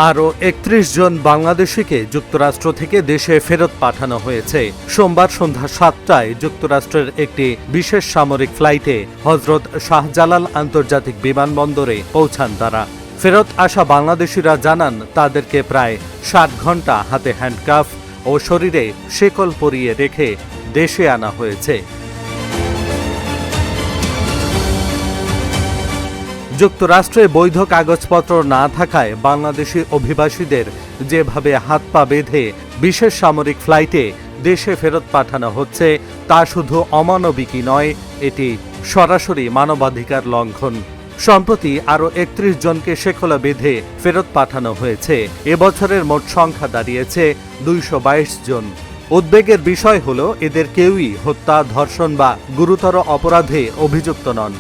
আরও ৩১ জন বাংলাদেশিকে যুক্তরাষ্ট্র থেকে দেশে ফেরত পাঠানো হয়েছে। সোমবার সন্ধ্যা ৭টায় যুক্তরাষ্ট্রের একটি বিশেষ সামরিক ফ্লাইটে হজরত শাহজালাল আন্তর্জাতিক বিমানবন্দরে পৌঁছান তারা। ফেরত আসা বাংলাদেশিরা জানান তাদেরকে প্রায় ৬০ ঘণ্টা হাতে হ্যান্ডকাফ ও শরীরে শেকল পরিয়ে রেখে দেশে আনা হয়েছে। যুক্তরাষ্ট্রে বৈধ কাগজপত্র না থাকায় বাংলাদেশি অভিবাসীদের যেভাবে হাত পা বেঁধে বিশেষ সামরিক ফ্লাইটে দেশে ফেরত পাঠানো হচ্ছে তা শুধু অমানবিকই নয়, এটি সরাসরি মানবাধিকার লঙ্ঘন। সম্প্রতি আরও ৩১ জনকে শেকলে বেঁধে ফেরত পাঠানো হয়েছে। এবছরের মোট সংখ্যা দাঁড়িয়েছে ২২২ জন। উদ্বেগের বিষয় হল এদের কেউই হত্যা, ধর্ষণ বা গুরুতর অপরাধে অভিযুক্ত নন।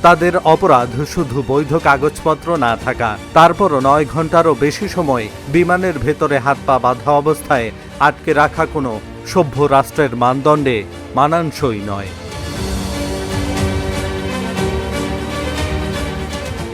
তাদের অপরাধ শুধু বৈধ কাগজপত্র না থাকা। তারপরও ৯ ঘণ্টারও বেশি সময় বিমানের ভেতরে হাত পা বাঁধা অবস্থায় আটকে রাখা কোনো সভ্য রাষ্ট্রের মানদণ্ডে মানানসই নয়।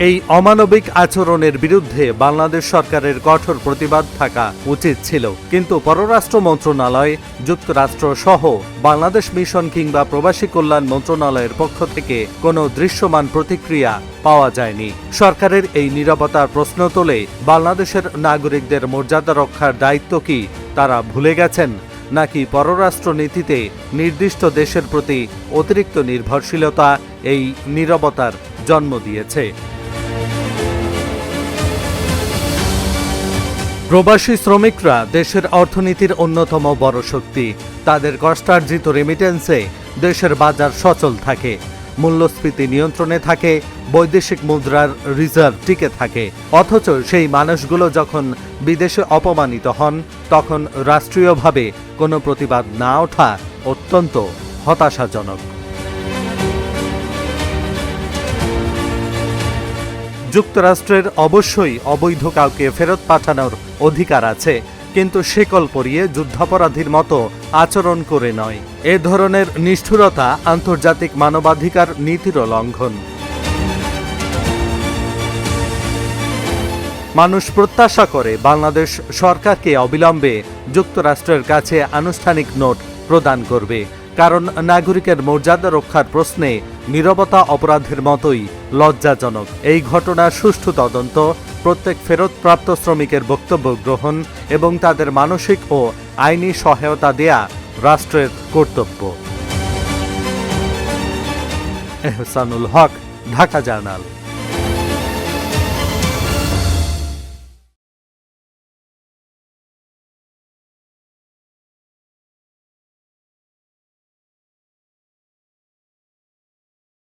এই অমানবিক আচরণের বিরুদ্ধে বাংলাদেশ সরকারের কঠোর প্রতিবাদ থাকা উচিত ছিল, কিন্তু পররাষ্ট্র মন্ত্রণালয়, যুক্তরাষ্ট্র সহ বাংলাদেশ মিশন কিংবা প্রবাসী কল্যাণ মন্ত্রণালয়ের পক্ষ থেকে কোনো দৃশ্যমান প্রতিক্রিয়া পাওয়া যায়নি। সরকারের এই নীরবতার প্রশ্ন তোলে বাংলাদেশের নাগরিকদের মর্যাদা রক্ষার দায়িত্ব কি তারা ভুলে গেছেন, নাকি পররাষ্ট্র নীতিতে নির্দিষ্ট দেশের প্রতি অতিরিক্ত নির্ভরশীলতা এই নীরবতার জন্ম দিয়েছে। প্রবাসী শ্রমিকরা দেশের অর্থনীতির অন্যতম বড় শক্তি। তাদের কষ্টার্জিত রেমিটেন্সে দেশের বাজার সচল থাকে, মূল্যস্ফীতি নিয়ন্ত্রণে থাকে, বৈদেশিক মুদ্রার রিজার্ভ টিকে থাকে। অথচ সেই মানুষগুলো যখন বিদেশে অপমানিত হন, তখন রাষ্ট্রীয়ভাবে কোনো প্রতিবাদ না ওঠা অত্যন্ত হতাশাজনক। যুক্তরাষ্ট্রের অবশ্যই অবৈধ কাউকে ফেরত পাঠানোর অধিকার আছে, কিন্তু শেকল পরিয়ে যুদ্ধাপরাধীর মতো আচরণ করে নয়। এ ধরনের নিষ্ঠুরতা আন্তর্জাতিক মানবাধিকার নীতিরও লঙ্ঘন। মানুষ প্রত্যাশা করে বাংলাদেশ সরকারকে অবিলম্বে যুক্তরাষ্ট্রের কাছে আনুষ্ঠানিক নোট প্রদান করবে, কারণ নাগরিকের মর্যাদা রক্ষার প্রশ্নে নীরবতা অপরাধের মতোই লজ্জাজনক। এই ঘটনার সুষ্ঠু তদন্ত, প্রত্যেক ফেরতপ্রাপ্ত শ্রমিকের বক্তব্য গ্রহণ এবং তাদের মানসিক ও আইনি সহায়তা দেয়া রাষ্ট্রের কর্তব্য। এহসানুল হক, ঢাকা জার্নাল।